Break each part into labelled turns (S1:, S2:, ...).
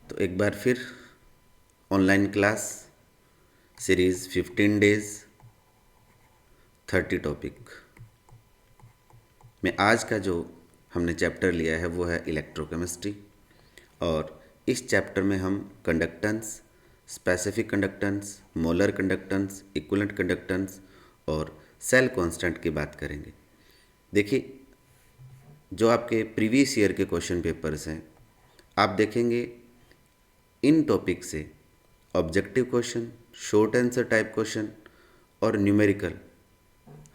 S1: तो एक बार फिर online class series 15 days 30 topic में आज का जो हमने चैप्टर लिया है वो है इलेक्ट्रोकेमिस्ट्री। और इस चैप्टर में हम conductance, specific conductance, molar conductance, equivalent conductance और सेल कांस्टेंट की बात करेंगे। देखिए, जो आपके प्रीवियस ईयर के क्वेश्चन पेपर्स हैं, आप देखेंगे इन टॉपिक से objective question, short answer type question और न्यूमेरिकल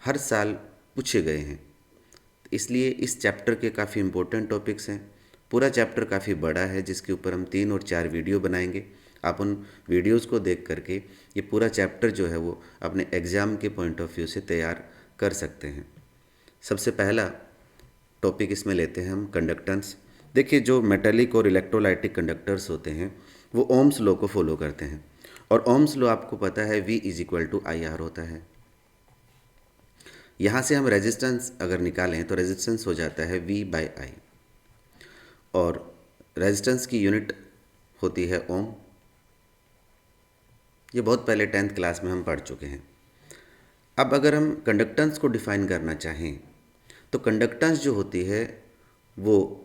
S1: हर साल पूछे गए हैं। इसलिए इस चैप्टर के काफ़ी इम्पोर्टेंट टॉपिक्स हैं। पूरा चैप्टर काफ़ी बड़ा है जिसके ऊपर हम 3 और 4 वीडियो बनाएंगे। आप उन वीडियोस को देख करके ये पूरा चैप्टर जो है वो अपने एग्ज़ाम के पॉइंट ऑफ व्यू से तैयार कर सकते हैं। सबसे पहला टॉपिक इसमें लेते हैं हम कंडक्टेंस। देखिए, जो मेटेलिक और इलेक्ट्रोलाइटिक कंडक्टर्स होते हैं वो ओम्स लॉ को फॉलो करते हैं। और ओम्स लॉ आपको पता है V = IR होता है। यहाँ से हम रेजिस्टेंस अगर निकालें तो रेजिस्टेंस हो जाता है V/I और रेजिस्टेंस की यूनिट होती है ओम। ये बहुत पहले 10th क्लास में हम पढ़ चुके हैं। अब अगर हम कंडक्टेंस को डिफाइन करना चाहें तो कंडक्टेंस जो होती है वो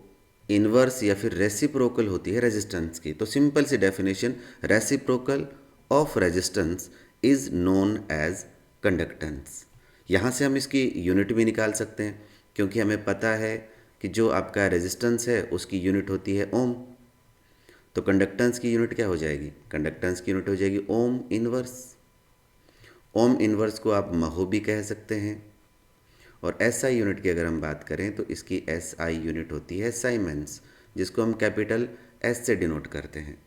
S1: इन्वर्स या फिर रेसिप्रोकल होती है रेजिस्टेंस की। तो सिंपल सी definition, reciprocal of resistance is known as conductance. यहाँ से हम इसकी यूनिट भी निकाल सकते हैं क्योंकि हमें पता है कि जो आपका रेजिस्टेंस है उसकी यूनिट होती है ओम। तो कंडक्टेंस की यूनिट क्या हो जाएगी? कंडक्टेंस की यूनिट हो जाएगी ओम इन्वर्स। ओम इन्वर्स को आप महो भी कह सकते हैं। और SI यूनिट की अगर हम बात करें तो इसकी SI यूनिट होती है साइमेंस, जिसको हम कैपिटल S से डिनोट करते हैं।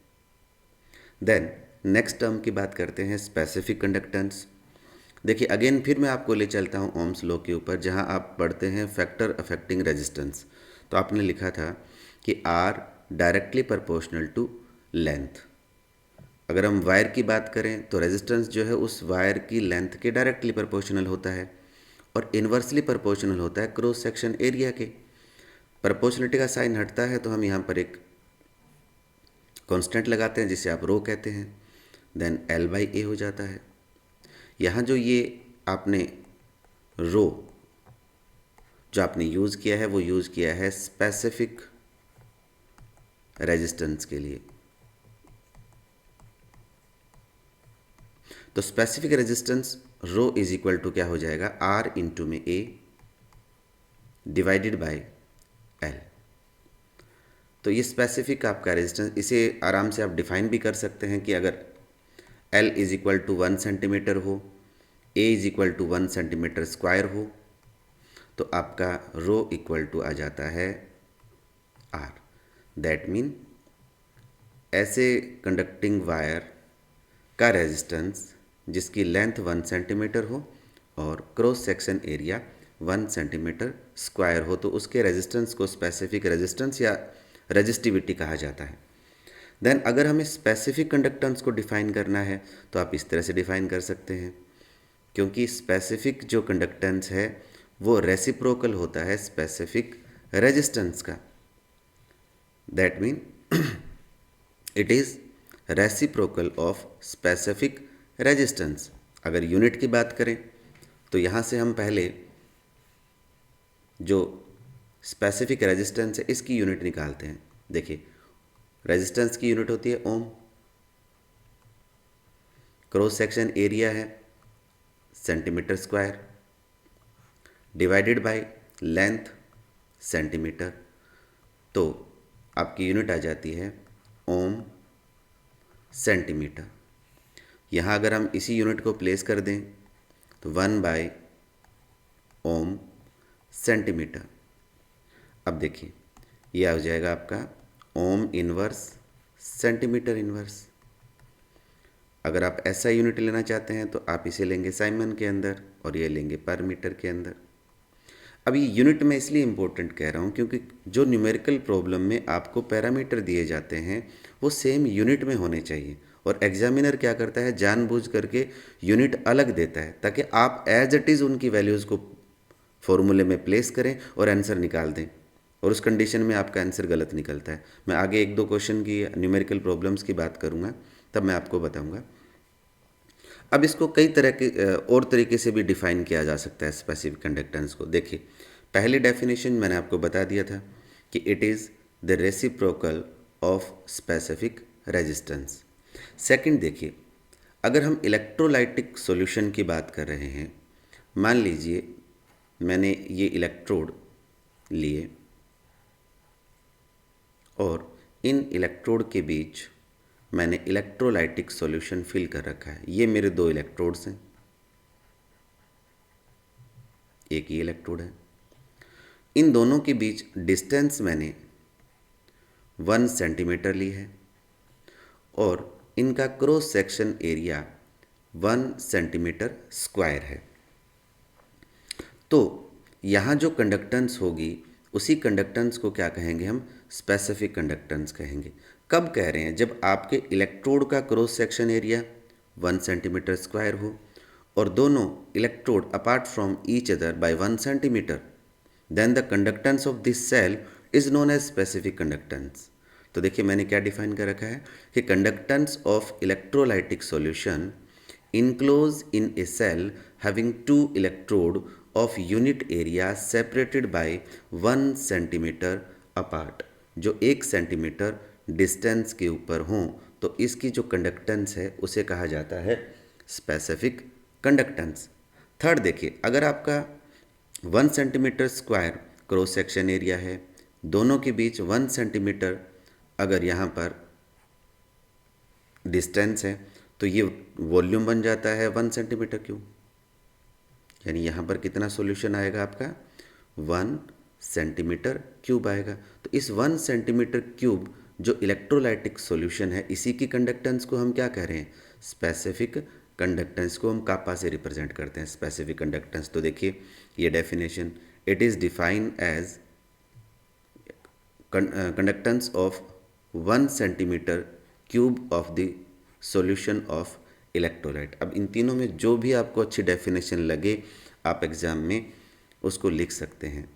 S1: देन नेक्स्ट टर्म की बात करते हैं स्पेसिफिक कंडक्टेंस। देखिए, अगेन फिर मैं आपको ले चलता हूँ ओम्स लॉ के ऊपर, जहाँ आप पढ़ते हैं फैक्टर अफेक्टिंग रेजिस्टेंस। तो आपने लिखा था कि R directly proportional to length. अगर हम वायर की बात करें तो रेजिस्टेंस जो है उस वायर की लेंथ के डायरेक्टली प्रोपोर्शनल होता है और इन्वर्सली प्रोपोर्शनल होता है क्रॉस सेक्शन एरिया के। प्रोपोर्शनलिटी का साइन हटता है तो हम यहाँ पर एक कांस्टेंट लगाते हैं जिसे आप रो कहते हैं। देन L/A हो जाता है। यहाँ जो ये आपने रो जो आपने यूज़ किया है वो यूज़ किया है स्पेसिफिक रेजिस्टेंस के लिए। तो स्पेसिफिक रेजिस्टेंस रो = क्या हो जाएगा? R × में A डिवाइडेड बाय L। तो ये स्पेसिफिक आपका रेजिस्टेंस, इसे आराम से आप डिफाइन भी कर सकते हैं कि अगर L = 1 सेंटीमीटर हो, A = 1 सेंटीमीटर स्क्वायर हो, तो आपका रो = आ जाता है R। दैट मीन ऐसे कंडक्टिंग वायर का रेजिस्टेंस जिसकी लेंथ 1 सेंटीमीटर हो और cross section area 1 centimetre square हो, तो उसके रेजिस्टेंस को स्पेसिफिक रेजिस्टेंस या रेजिस्टिविटी कहा जाता है। देन अगर हमें स्पेसिफिक कंडक्टेंस को डिफाइन करना है तो आप इस तरह से डिफाइन कर सकते हैं, क्योंकि स्पेसिफिक जो कंडक्टेंस है वो रेसिप्रोकल होता है स्पेसिफिक रेजिस्टेंस का। That mean it is reciprocal of specific resistance. अगर यूनिट की बात करें तो यहाँ से हम पहले जो स्पेसिफिक रेजिस्टेंस है इसकी यूनिट निकालते हैं। देखिए, रेजिस्टेंस की यूनिट होती है ओम, क्रॉस सेक्शन एरिया है centimetre square, divided by length centimetre. तो आपकी यूनिट आ जाती है ओम सेंटीमीटर। यहाँ अगर हम इसी यूनिट को प्लेस कर दें तो 1/ओम सेंटीमीटर। अब देखिए, ये आ जाएगा आपका ओम इन्वर्स सेंटीमीटर इन्वर्स। अगर आप ऐसा यूनिट लेना चाहते हैं तो आप इसे लेंगे साइमन के अंदर और ये लेंगे पर मीटर के अंदर। अब ये यूनिट मैं इसलिए इम्पोर्टेंट कह रहा हूँ क्योंकि जो न्यूमेरिकल प्रॉब्लम में आपको पैरामीटर दिए जाते हैं वो सेम यूनिट में होने चाहिए, और एग्जामिनर क्या करता है, जानबूझ करके यूनिट अलग देता है ताकि आप एज इट इज़ उनकी वैल्यूज़ को फॉर्मूले में प्लेस करें और आंसर निकाल दें। और उस कंडीशन में आपका आंसर गलत निकलता है। मैं आगे एक दो क्वेश्चन की न्यूमेरिकल प्रॉब्लम्स की बात करूँगा, तब मैं आपको बताऊँगा। अब इसको कई तरह के और तरीके से भी डिफाइन किया जा सकता है स्पेसिफिक कंडक्टेंस को। देखिए, पहली डेफिनेशन मैंने आपको बता दिया था कि it is the reciprocal of specific resistance. Second देखिए, अगर हम इलेक्ट्रोलाइटिक सॉल्यूशन की बात कर रहे हैं, मान लीजिए मैंने ये इलेक्ट्रोड लिए और इन इलेक्ट्रोड के बीच मैंने इलेक्ट्रोलाइटिक सॉल्यूशन फिल कर रखा है। ये मेरे दो इलेक्ट्रोड्स हैं, एक ही इलेक्ट्रोड है। इन दोनों के बीच डिस्टेंस मैंने 1 सेंटीमीटर ली है और इनका cross section area 1 centimetre square है। तो यहाँ जो कंडक्टेंस होगी उसी कंडक्टेंस को क्या कहेंगे हम? स्पेसिफिक कंडक्टेंस कहेंगे। कब कह रहे हैं? जब आपके इलेक्ट्रोड का cross section area 1 centimetre square हो और दोनों electrode apart from each other by 1 centimetre, then the conductance of this cell is known as specific conductance. तो देखिए मैंने क्या डिफाइन कर रखा है कि conductance of electrolytic solution enclosed in a cell having two electrode of unit area separated by 1 centimetre apart, जो 1 centimetre distance के ऊपर हों, तो इसकी जो कंडक्टेंस है उसे कहा जाता है स्पेसिफिक कंडक्टेंस। थर्ड देखिए, अगर आपका 1 centimetre square cross section area है, दोनों के बीच 1 सेंटीमीटर अगर यहाँ पर डिस्टेंस है, तो ये वॉल्यूम बन जाता है 1 सेंटीमीटर क्यूब। यानी यहाँ पर कितना सॉल्यूशन आएगा आपका? 1 सेंटीमीटर क्यूब आएगा। तो इस 1 सेंटीमीटर क्यूब जो इलेक्ट्रोलाइटिक सॉल्यूशन है, इसी की कंडक्टेंस को हम क्या कह रहे हैं? स्पेसिफिक कंडक्टेंस को हम कापा से रिप्रेजेंट करते हैं, स्पेसिफिक कंडक्टेंस। तो देखिए ये definition, it is defined as conductance of 1 centimetre cube of the solution of electrolyte. अब इन तीनों में जो भी आपको अच्छी डेफिनेशन लगे आप एग्ज़ाम में उसको लिख सकते हैं।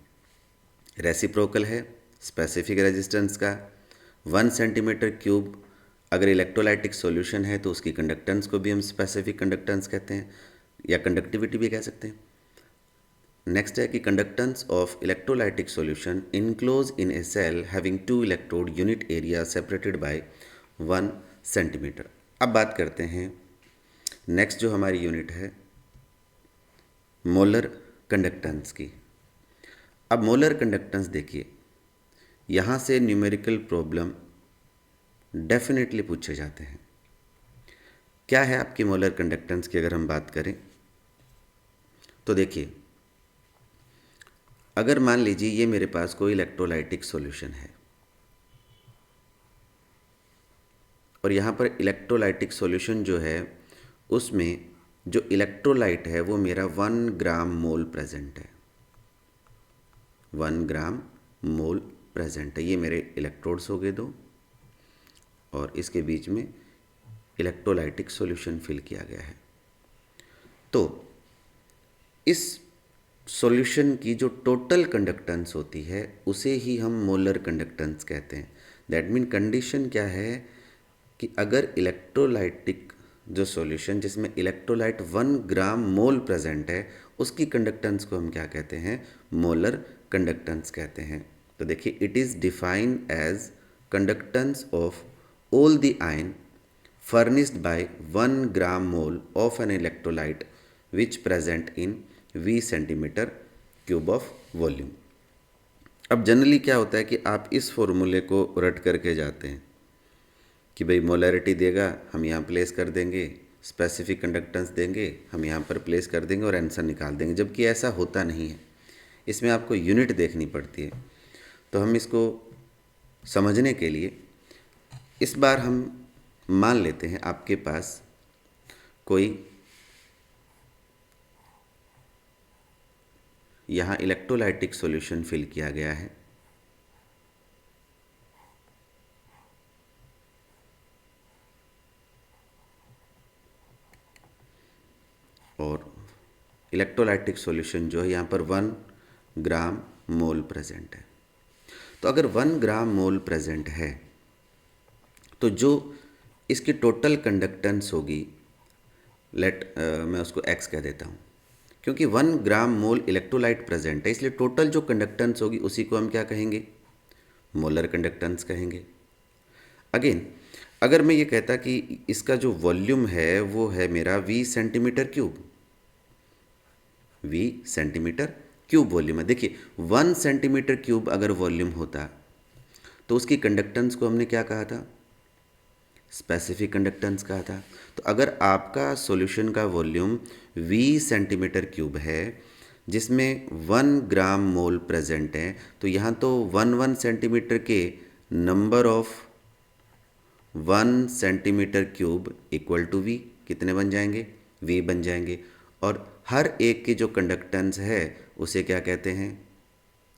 S1: रेसिप्रोकल है स्पेसिफिक रेजिस्टेंस का, 1 सेंटीमीटर क्यूब अगर इलेक्ट्रोलाइटिक सॉल्यूशन है तो उसकी कंडक्टेंस को भी हम स्पेसिफिक कंडक्टेंस कहते हैं या कंडक्टिविटी भी कह सकते हैं। नेक्स्ट है कि conductance of electrolytic solution enclose in a cell having 2 electrode unit area separated by 1 centimetre. अब बात करते हैं नेक्स्ट जो हमारी यूनिट है मोलर कंडक्टेंस की। अब मोलर कंडक्टेंस देखिए, यहाँ से न्यूमेरिकल प्रॉब्लम डेफिनेटली पूछे जाते हैं। क्या है आपकी मोलर कंडक्टेंस की अगर हम बात करें तो देखिए, अगर मान लीजिए ये मेरे पास कोई इलेक्ट्रोलाइटिक सॉल्यूशन है और यहाँ पर इलेक्ट्रोलाइटिक सॉल्यूशन जो है उसमें जो इलेक्ट्रोलाइट है वो मेरा 1 ग्राम मोल प्रेजेंट है, 1 ग्राम मोल प्रेजेंट है। ये मेरे इलेक्ट्रोड्स हो गए दो और इसके बीच में इलेक्ट्रोलाइटिक सॉल्यूशन फिल किया गया है। तो इस सॉल्यूशन की जो टोटल कंडक्टेंस होती है उसे ही हम मोलर कंडक्टेंस कहते हैं। दैट मीन कंडीशन क्या है कि अगर इलेक्ट्रोलाइटिक जो सॉल्यूशन जिसमें इलेक्ट्रोलाइट 1 ग्राम मोल प्रेजेंट है उसकी कंडक्टेंस को हम क्या कहते हैं? मोलर कंडक्टेंस कहते हैं। तो देखिए, it is defined as conductance of all the ion furnished by 1 gram mole of an electrolyte which present in V centimetre cube of volume. अब जनरली क्या होता है कि आप इस फॉर्मूले को रट करके जाते हैं कि भाई मोलैरिटी देगा हम यहाँ प्लेस कर देंगे, स्पेसिफिक कंडक्टेंस देंगे हम यहाँ पर प्लेस कर देंगे और आंसर निकाल देंगे, जबकि ऐसा होता नहीं है। इसमें आपको यूनिट देखनी पड़ती है। तो हम इसको समझने के लिए इस बार हम मान लेते हैं आपके पास कोई यहाँ इलेक्ट्रोलाइटिक सॉल्यूशन फिल किया गया है और इलेक्ट्रोलाइटिक सॉल्यूशन जो है यहाँ पर 1 ग्राम मोल प्रेजेंट है। तो अगर 1 ग्राम मोल प्रेजेंट है तो जो इसकी टोटल कंडक्टेंस होगी, मैं उसको x कह देता हूँ, क्योंकि 1 ग्राम मोल इलेक्ट्रोलाइट प्रेजेंट है, इसलिए टोटल जो कंडक्टेंस होगी उसी को हम क्या कहेंगे, मोलर कंडक्टेंस कहेंगे। अगेन अगर मैं ये कहता कि इसका जो वॉल्यूम है वो है मेरा v centimetre cube, v centimetre cube volume है। देखिए 1 सेंटीमीटर क्यूब अगर वॉल्यूम होता तो उसकी कंडक्टेंस को हमने क्या कहा था, स्पेसिफिक कंडक्टेंस कहा था। तो अगर आपका सॉल्यूशन का वॉल्यूम v सेंटीमीटर क्यूब है जिसमें 1 ग्राम मोल प्रेजेंट है, तो यहाँ तो 1 सेंटीमीटर के number of 1 centimetre cube equal to v कितने बन जाएंगे, v बन जाएंगे। और हर एक की जो कंडक्टेंस है उसे क्या कहते हैं,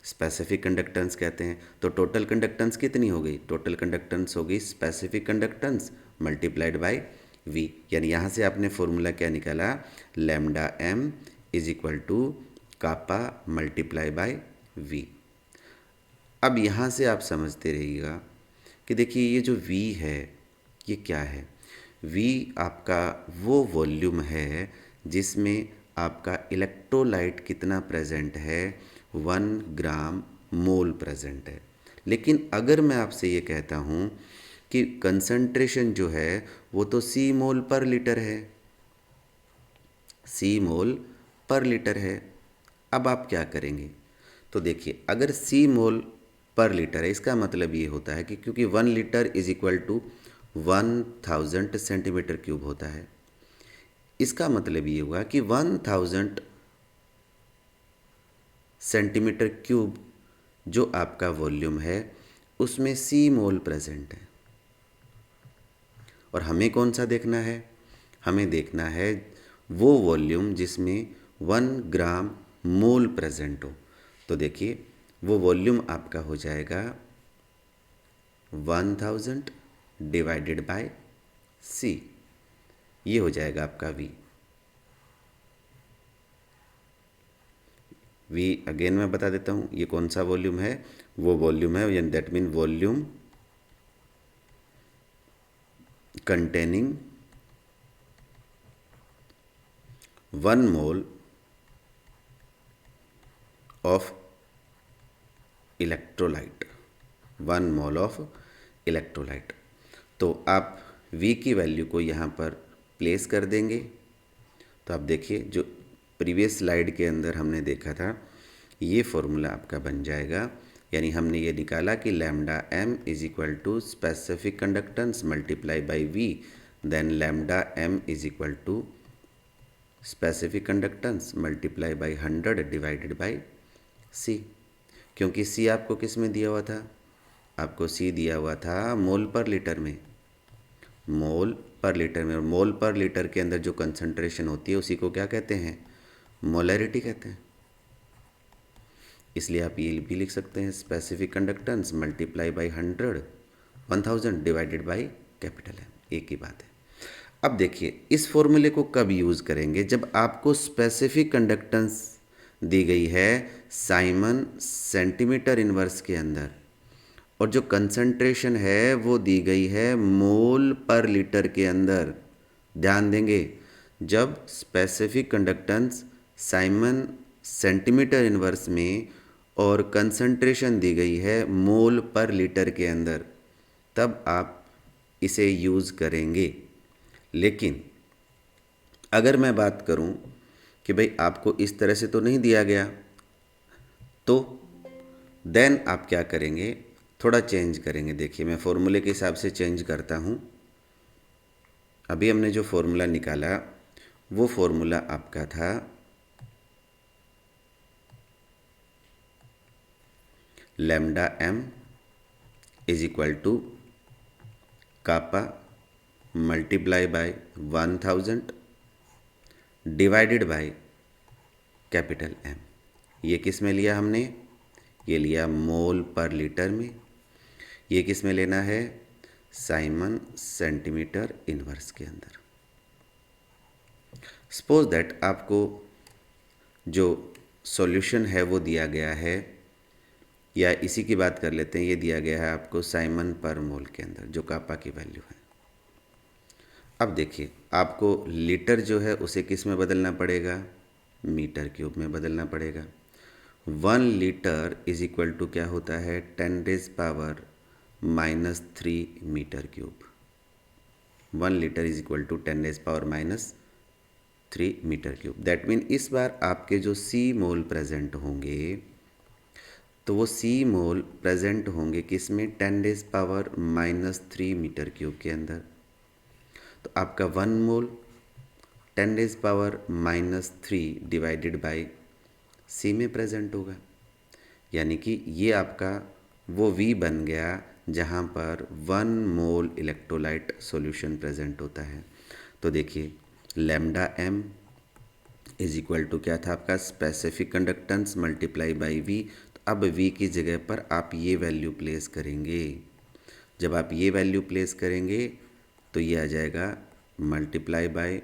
S1: स्पेसिफिक कंडक्टेंस कहते हैं। तो टोटल कंडक्टेंस कितनी हो गई, टोटल कंडक्टेंस हो गई specific conductance multiplied by v, यानी यहाँ से आपने फॉर्मूला क्या निकाला, lambda m is equal to kappa multiply by v। अब यहाँ से आप समझते रहिएगा कि देखिए ये जो v है ये क्या है, v आपका वो वॉल्यूम है जिसमें आपका इलेक्ट्रोलाइट कितना प्रेजेंट है, 1 ग्राम मोल प्रेजेंट है। लेकिन अगर मैं आपसे ये कहता हूँ कि कंसंट्रेशन जो है वो तो c मोल पर लीटर है, c मोल पर लीटर है, अब आप क्या करेंगे, तो देखिए अगर c मोल पर लीटर है इसका मतलब ये होता है कि क्योंकि 1 litre is equal to 1000 centimetre cube होता है, इसका मतलब ये हुआ कि 1000 सेंटीमीटर क्यूब जो आपका वॉल्यूम है उसमें c मोल प्रेजेंट है। और हमें कौन सा देखना है, हमें देखना है वो वॉल्यूम जिसमें 1 ग्राम मोल प्रेजेंट हो। तो देखिए वो वॉल्यूम आपका हो जाएगा 1000 डिवाइडेड बाय c, ये हो जाएगा आपका v अगेन मैं बता देता हूँ ये कौन सा वॉल्यूम है, वो वॉल्यूम है यानी that mean volume containing 1 mole of electrolyte, 1 mole of electrolyte. तो आप v की वैल्यू को यहाँ पर प्लेस कर देंगे। तो आप देखिए जो प्रीवियस स्लाइड के अंदर हमने देखा था ये फॉर्मूला आपका बन जाएगा, यानी हमने ये निकाला कि lambda m is equal to specific conductance multiply by v, then lambda m is equal to specific conductance multiply by 100 divided by c। क्योंकि c आपको किस में दिया हुआ था, आपको c दिया हुआ था मोल पर लीटर में, मोल पर लीटर में, और मोल पर लीटर के अंदर जो कंसंट्रेशन होती है उसी को क्या कहते हैं, मोलैरिटी कहते हैं। इसलिए आप ये भी लिख सकते हैं specific conductance multiply by 1000 divided by capital M, एक ही बात है। अब देखिए इस फॉर्मूले को कब यूज़ करेंगे, जब आपको स्पेसिफिक कंडक्टेंस दी गई है साइमन सेंटीमीटर इनवर्स के अंदर और जो कंसंट्रेशन है वो दी गई है मोल पर लीटर के अंदर। ध्यान देंगे जब specific conductance Simon centimetre inverse में और कंसंट्रेशन दी गई है मोल पर लीटर के अंदर, तब आप इसे यूज़ करेंगे। लेकिन अगर मैं बात करूं कि भाई आपको इस तरह से तो नहीं दिया गया, तो देन आप क्या करेंगे, थोड़ा चेंज करेंगे। देखिए मैं फॉर्मूले के हिसाब से चेंज करता हूँ। अभी हमने जो फॉर्मूला निकाला वो फॉर्मूला आपका था lambda m is equal to kappa multiply by 1000 divided by capital M। ये किस में लिया हमने, ये लिया मोल पर लीटर में। ये किस में लेना है, साइमन सेंटीमीटर इनवर्स के अंदर। सपोज दैट आपको जो सॉल्यूशन है वो दिया गया है या इसी की बात कर लेते हैं, ये दिया गया है आपको साइमन पर मोल के अंदर, जो कापा की वैल्यू है। अब देखिए, आपको लीटर जो है उसे किस में बदलना पड़ेगा, मीटर क्यूब में बदलना पड़ेगा। 1 लीटर इज इक्वल टू क्या होता है, 10⁻³ metre cube. 1 litre is equal to 10⁻³ metre cube. That mean इस बार आपके जो सी मोल प्रेजेंट होंगे, तो वो सी मोल प्रेजेंट होंगे किस में, 10⁻³ मीटर क्यूब के अंदर। तो आपका 1 मोल 10⁻³ डिवाइडेड बाई सी में प्रेजेंट होगा, यानी कि ये आपका वो V बन गया जहाँ पर 1 मोल इलेक्ट्रोलाइट सॉल्यूशन प्रेजेंट होता है। तो देखिए lambda m is equal to क्या था आपका, specific conductance multiply by V। तो अब V की जगह पर आप ये वैल्यू प्लेस करेंगे। जब आप ये वैल्यू प्लेस करेंगे तो ये आ जाएगा multiply by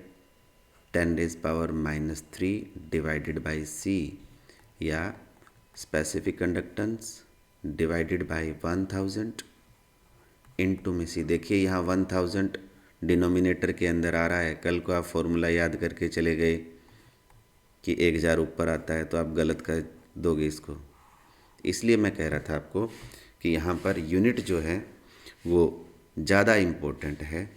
S1: 10⁻³ divided by C, या specific conductance divided by 1000 into में C। देखिए यहाँ 1000 डिनोमिनेटर के अंदर आ रहा है। कल को आप फॉर्मूला याद करके चले गए कि 1000 ऊपर आता है तो आप गलत कर दोगे इसको। इसलिए मैं कह रहा था आपको कि यहाँ पर यूनिट जो है वो ज़्यादा इम्पोर्टेंट है।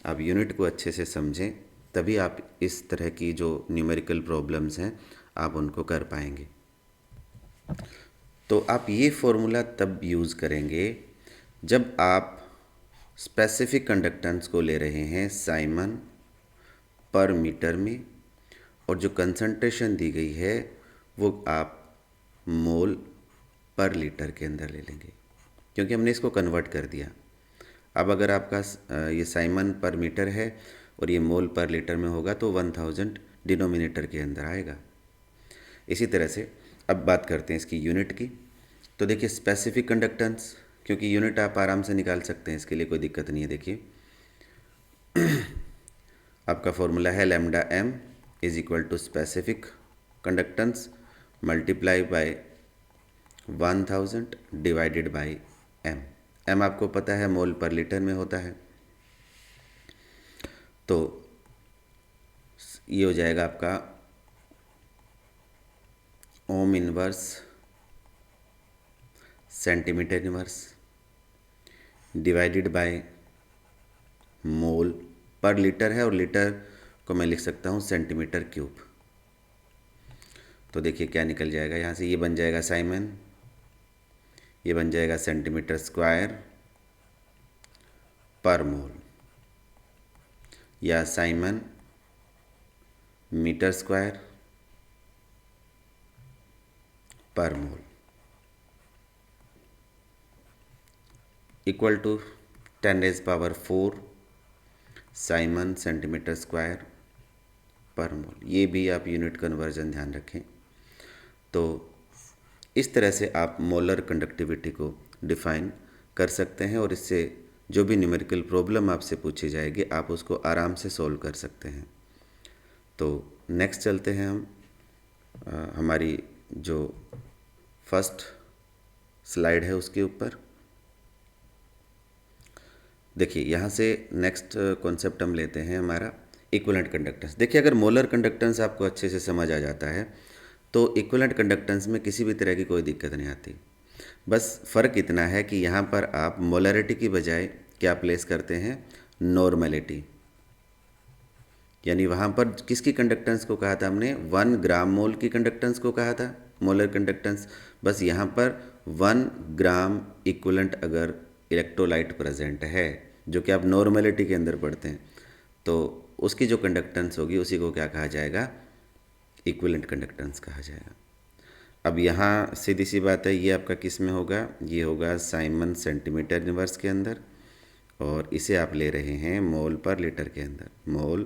S1: आप यूनिट को अच्छे से समझें, तभी आप इस तरह की जो न्यूमेरिकल प्रॉब्लम्स हैं आप उनको कर पाएंगे। तो आप ये फॉर्मूला तब यूज़ करेंगे जब आप स्पेसिफिक कंडक्टेंस को ले रहे हैं साइमन पर मीटर में, और जो कंसंट्रेशन दी गई है वो आप मोल पर लीटर के अंदर ले लेंगे, क्योंकि हमने इसको कन्वर्ट कर दिया। अब अगर आपका ये साइमन पर मीटर है और ये मोल पर लीटर में होगा तो 1000 डिनोमिनेटर के अंदर आएगा। इसी तरह से अब बात करते हैं इसकी यूनिट की। तो देखिए स्पेसिफिक कंडक्टेंस, क्योंकि यूनिट आप आराम से निकाल सकते हैं, इसके लिए कोई दिक्कत नहीं है। देखिए आपका फॉर्मूला है lambda m is equal to specific conductance multiply by 1000 divided by m। m आपको पता है मोल पर लीटर में होता है, तो ये हो जाएगा आपका ohm inverse centimetre inverse divided by mole पर लीटर है, और लीटर को मैं लिख सकता हूँ सेंटीमीटर क्यूब। तो देखिए क्या निकल जाएगा यहाँ से, ये बन जाएगा साइमन, ये बन जाएगा सेंटीमीटर स्क्वायर पर मोल, या Simon metre square per mole equal to 10⁻⁴ siemens centimetre square per mole. ये भी आप यूनिट कन्वर्जन ध्यान रखें। तो इस तरह से आप मोलर कंडक्टिविटी को डिफाइन कर सकते हैं, और इससे जो भी न्यूमेरिकल प्रॉब्लम आपसे पूछी जाएगी आप उसको आराम से सॉल्व कर सकते हैं। तो नेक्स्ट चलते हैं हम हमारी जो फर्स्ट स्लाइड है उसके ऊपर। देखिए यहाँ से नेक्स्ट कॉन्सेप्ट हम लेते हैं हमारा इक्विवेलेंट कंडक्टेंस। देखिए अगर मोलर कंडक्टेंस आपको अच्छे से समझ आ जाता है तो इक्विवेलेंट कंडक्टेंस में किसी भी तरह की कोई दिक्कत नहीं आती। बस फ़र्क इतना है कि यहाँ पर आप मोलरिटी की बजाय क्या प्लेस करते हैं, नॉर्मलिटी। यानी वहाँ पर किसकी कंडक्टेंस को कहा था हमने, 1 ग्राम मोल की कंडक्टेंस को कहा था मोलर कंडक्टेंस। बस यहाँ पर 1 ग्राम इक्विवेलेंट अगर इलेक्ट्रोलाइट प्रेजेंट है, जो कि आप नॉर्मलिटी के अंदर पढ़ते हैं, तो उसकी जो कंडक्टेंस होगी उसी को क्या कहा जाएगा, इक्विवेलेंट कंडक्टेंस कहा जाएगा। अब यहाँ सीधी सी बात है, ये आपका किस में होगा, ये होगा साइमन सेंटीमीटर इनवर्स के अंदर, और इसे आप ले रहे हैं मोल पर लीटर के अंदर, मोल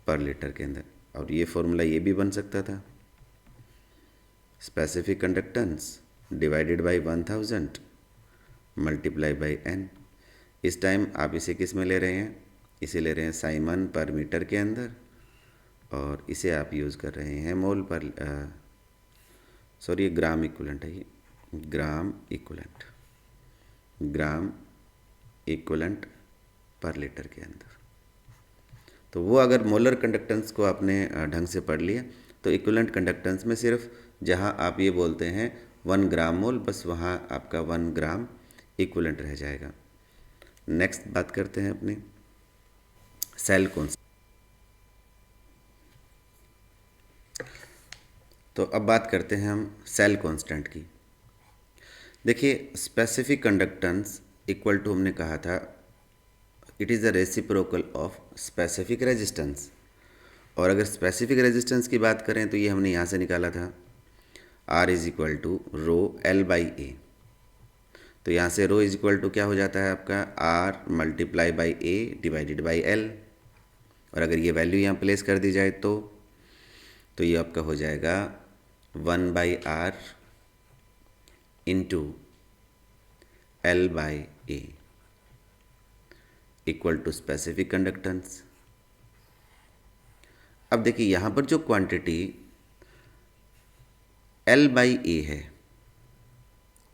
S1: पर लीटर के अंदर। और ये फॉर्मूला ये भी बन सकता था, specific conductance divided by 1000 multiply by n। इस टाइम आप इसे किस में ले रहे हैं, इसे ले रहे हैं साइमन पर मीटर के अंदर, और इसे आप यूज़ कर रहे हैं मोल पर, सॉरी ग्राम इक्विवेलेंट है ये, ग्राम इक्विवेलेंट पर लीटर के अंदर। तो वो अगर मोलर कंडक्टेंस को आपने ढंग से पढ़ लिया तो इक्विवेलेंट कंडक्टेंस में सिर्फ जहाँ आप ये बोलते हैं 1 ग्राम मोल, बस वहाँ आपका 1 ग्राम इक्विवेलेंट रह जाएगा। नेक्स्ट बात करते हैं अपने सेल कांस्टेंट। तो अब बात करते हैं हम सेल कांस्टेंट की। देखिए, स्पेसिफिक कंडक्टेंस इक्वल टू हमने कहा था it is the reciprocal of specific resistance. और अगर स्पेसिफिक रेजिस्टेंस की बात करें तो ये हमने यहाँ से निकाला था R is equal to rho L by A. तो यहाँ से रो इज इक्वल टू क्या हो जाता है आपका R multiply by A divided by L। और अगर ये वैल्यू यहाँ प्लेस कर दी जाए तो ये आपका हो जाएगा 1 by R into L by A equal to specific conductance. अब देखिए यहाँ पर जो क्वांटिटी L बाई ए है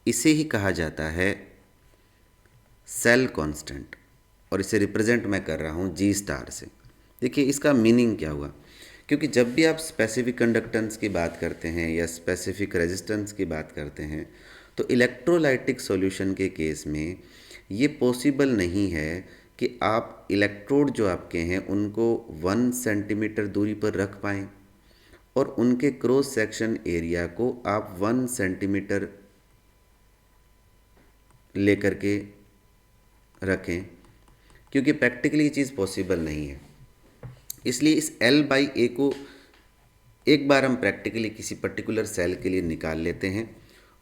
S1: इसे ही कहा जाता है सेल कांस्टेंट, और इसे रिप्रेजेंट मैं कर रहा हूँ G स्टार से। देखिए इसका मीनिंग क्या हुआ, क्योंकि जब भी आप स्पेसिफिक कंडक्टेंस की बात करते हैं या स्पेसिफिक रेजिस्टेंस की बात करते हैं तो इलेक्ट्रोलाइटिक सॉल्यूशन के केस में ये पॉसिबल नहीं है कि आप इलेक्ट्रोड जो आपके हैं उनको 1 सेंटीमीटर दूरी पर रख पाएँ और उनके क्रॉस सेक्शन एरिया को आप 1 सेंटीमीटर लेकर के रखें, क्योंकि प्रैक्टिकली ये चीज़ पॉसिबल नहीं है। इसलिए इस L बाई ए को एक बार हम प्रैक्टिकली किसी पर्टिकुलर सेल के लिए निकाल लेते हैं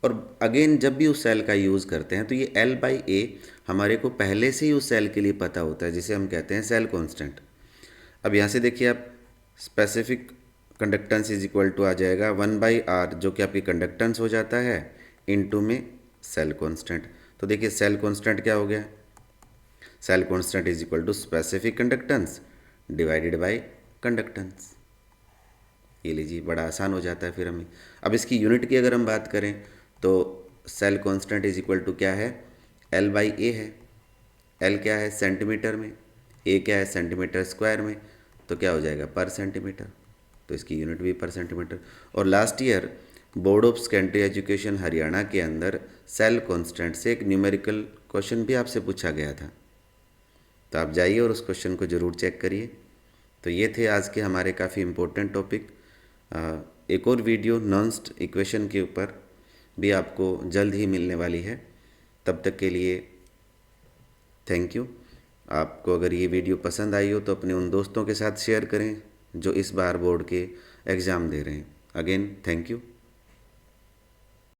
S1: और अगेन जब भी उस सेल का यूज़ करते हैं तो ये L बाई ए हमारे को पहले से ही उस सेल के लिए पता होता है, जिसे हम कहते हैं सेल कांस्टेंट। अब यहाँ से देखिए आप specific conductance is equal to आ जाएगा 1 बाई आर, जो कि आपकी कंडक्टेंस हो जाता है, इनटू में सेल कांस्टेंट। तो देखिए सेल कांस्टेंट क्या हो गया, cell constant is equal to specific conductance divided by conductance. ये लीजिए बड़ा आसान हो जाता है फिर हमें। अब इसकी यूनिट की अगर हम बात करें तो cell constant is equal to क्या है, L बाई ए है। L क्या है सेंटीमीटर में, A क्या है सेंटीमीटर स्क्वायर में, तो क्या हो जाएगा पर सेंटीमीटर, तो इसकी यूनिट भी पर सेंटीमीटर। और last year board of secondary education Haryana के अंदर सेल कांस्टेंट से एक न्यूमेरिकल क्वेश्चन भी आपसे पूछा गया था, तो आप जाइए और उस क्वेश्चन को ज़रूर चेक करिए। तो ये थे आज के हमारे काफ़ी इम्पोर्टेंट टॉपिक। एक और वीडियो नॉन्स्ट इक्वेशन के ऊपर भी आपको जल्द ही मिलने वाली है। तब तक के लिए थैंक यू। आपको अगर ये वीडियो पसंद आई हो तो अपने उन दोस्तों के साथ शेयर करें जो इस बार बोर्ड के एग्ज़ाम दे रहे हैं। Again thank you.